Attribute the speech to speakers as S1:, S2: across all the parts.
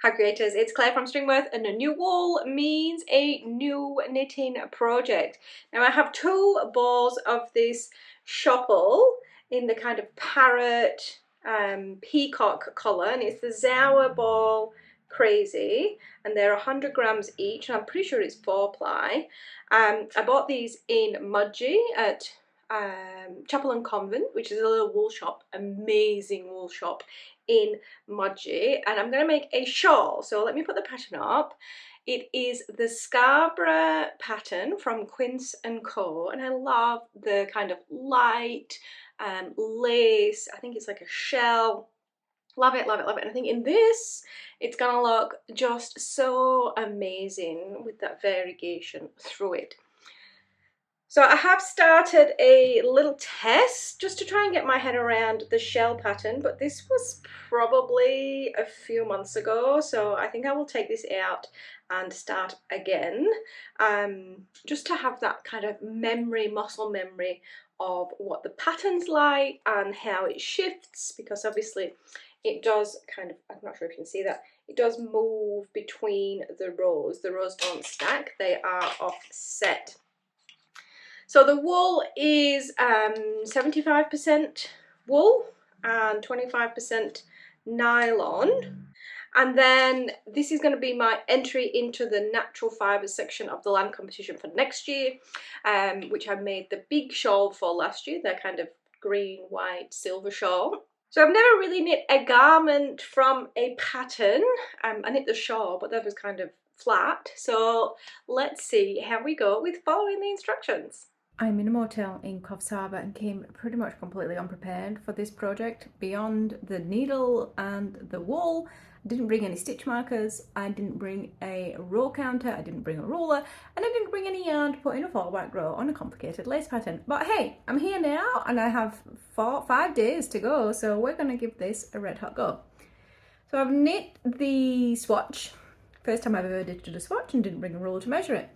S1: Hi creators, it's Claire from Stringworth, and a new wool means a new knitting project. Now I have two balls of this Schoppel in the kind of parrot peacock colour, and it's the Zauberball Crazy, and they're 100 grams each, and I'm pretty sure it's 4-ply. I bought these in Mudgee at Chapel and Convent, which is a little wool shop, amazing wool shop in Mudgee, and I'm going to make a shawl. So let me put the pattern up. It is the Scarborough pattern from Quince Co, and I love the kind of light lace. I think it's like a shell. Love it, love it, love it. And I think in this, it's gonna look just so amazing with that variegation through it. So I have started a little test just to try and get my head around the shell pattern, but this was probably a few months ago, so I think I will take this out and start again, just to have that kind of memory, muscle memory of what the pattern's like and how it shifts, because obviously it does kind of, I'm not sure if you can see that, it does move between the rows. The rows don't stack, they are offset. So the wool is 75% wool and 25% nylon. And then this is going to be my entry into the natural fibres section of the land competition for next year, which I made the big shawl for last year. They're kind of green, white, silver shawl. So I've never really knit a garment from a pattern. I knit the shawl, but that was kind of flat. So let's see how we go with following the instructions. I'm in a motel in Coffs Harbour and came pretty much completely unprepared for this project. Beyond the needle and the wool, I didn't bring any stitch markers, I didn't bring a row counter, I didn't bring a ruler, and I didn't bring any yarn to put in a fallback row on a complicated lace pattern. But hey, I'm here now and I have 5 days to go, so we're going to give this a red hot go. So I've knit the swatch. First time I've ever knitted a swatch and didn't bring a ruler to measure it.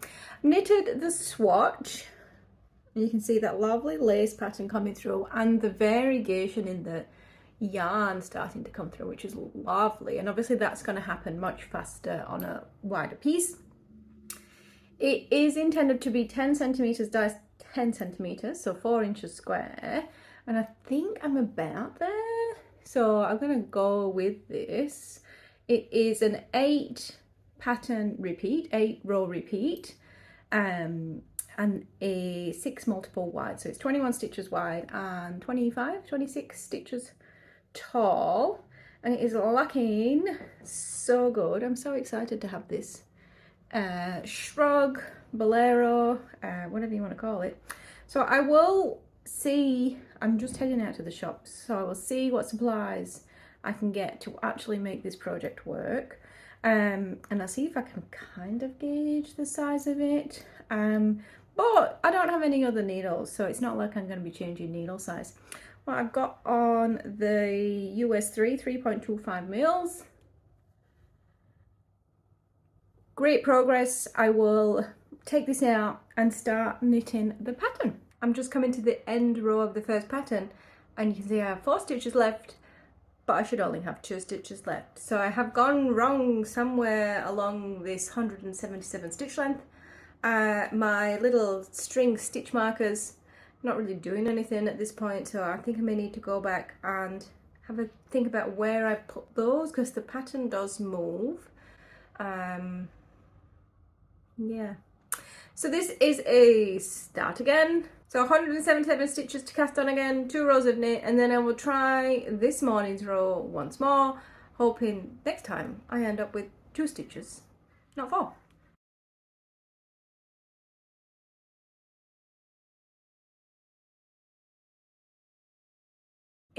S1: Knitted the swatch. You can see that lovely lace pattern coming through and the variegation in the yarn starting to come through, which is lovely. And obviously that's going to happen much faster on a wider piece. It is intended to be 10 centimeters dies 10 centimeters, so 4 inches square. And I think I'm about there. So I'm going to go with this. It is an 8 pattern repeat, 8 row repeat. And a 6 multiple wide, so it's 21 stitches wide and 26 stitches tall, and it is looking so good. I'm so excited to have this shrug, bolero, whatever you want to call it. So I will see, I'm just heading out to the shops, so I will see what supplies I can get to actually make this project work, and I'll see if I can kind of gauge the size of it. But I don't have any other needles, so it's not like I'm going to be changing needle size. What I've got on the US 3.25 mils. Great progress. I will take this out and start knitting the pattern. I'm just coming to the end row of the first pattern, and you can see I have 4 stitches left, but I should only have 2 stitches left. So I have gone wrong somewhere along this 177 stitch length. My little string stitch markers not really doing anything at this point, so I think I may need to go back and have a think about where I put those, because the pattern does move. Yeah, so this is a start again. So 177 stitches to cast on again, 2 rows of knit, and then I will try this morning's row once more, hoping next time I end up with 2 stitches, not 4.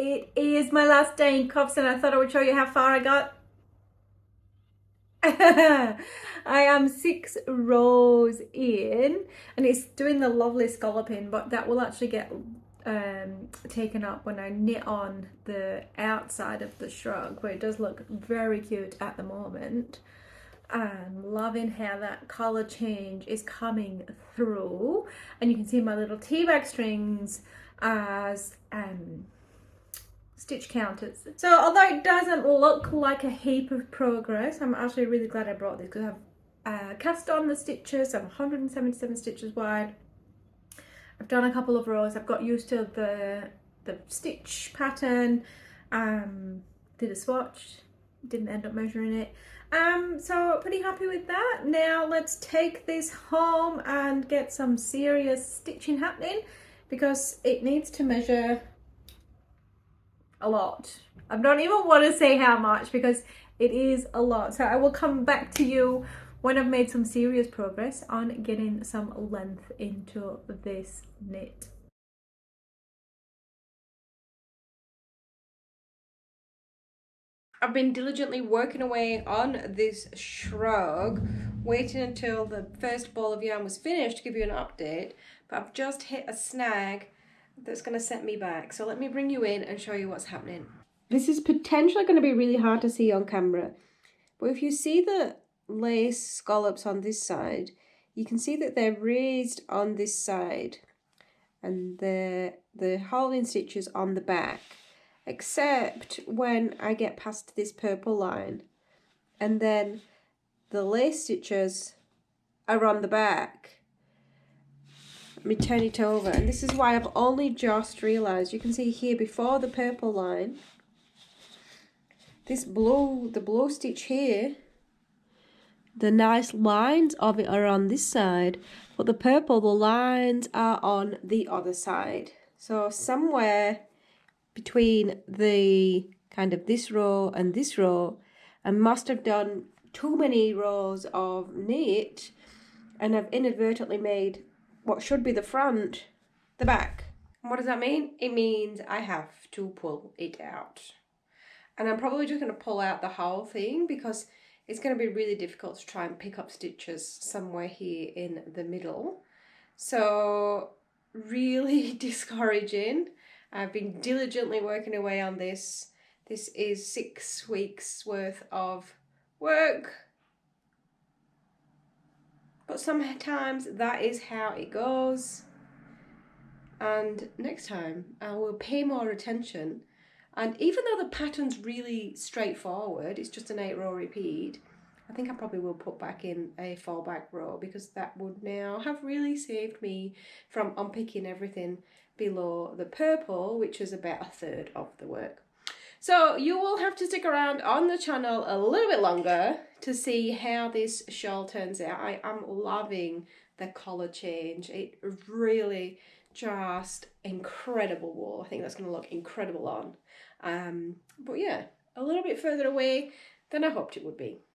S1: It is my last day in Coffs, and I thought I would show you how far I got. I am 6 rows in, and it's doing the lovely scalloping, but that will actually get taken up when I knit on the outside of the shrug, where it does look very cute at the moment. I'm loving how that colour change is coming through, and you can see my little tea bag strings as
S2: stitch counters. So although it doesn't look like a heap of progress, I'm actually really glad I brought this because I've cast on the stitches. I'm 177 stitches wide. I've done a couple of rows. I've got used to the stitch pattern. Did a swatch, didn't end up measuring it. So pretty happy with that. Now let's take this home and get some serious stitching happening because it needs to measure a lot. I don't even want to say how much because it is a lot. So I will come back to you when I've made some serious progress on getting some length into this knit.
S1: I've been diligently working away on this shrug, waiting until the first ball of yarn was finished to give you an update, but I've just hit a snag that's going to set me back. So let me bring you in and show you what's happening. This is potentially going to be really hard to see on camera, but if you see the lace scallops on this side, you can see that they're raised on this side and the halving stitches on the back, except when I get past this purple line, and then the lace stitches are on the back. Let me turn it over, and this is why I've only just realised. You can see here before the purple line, this blue, the blue stitch here, the nice lines of it are on this side, but the purple, the lines are on the other side. So somewhere between the kind of this row and this row, I must have done too many rows of knit, and I've inadvertently made what should be the front the back. And what does that mean? It means I have to pull it out. And I'm probably just going to pull out the whole thing because it's going to be really difficult to try and pick up stitches somewhere here in the middle. So really discouraging. I've been diligently working away on this. This is 6 weeks worth of work. But sometimes that is how it goes. And next time I will pay more attention. And even though the pattern's really straightforward, it's just an 8-row repeat, I think I probably will put back in a fallback row because that would now have really saved me from unpicking everything below the purple, which is about 1/3 of the work. So you will have to stick around on the channel a little bit longer to see how this shawl turns out. I am loving the colour change. It really just incredible wool. I think that's going to look incredible on. But yeah, a little bit further away than I hoped it would be.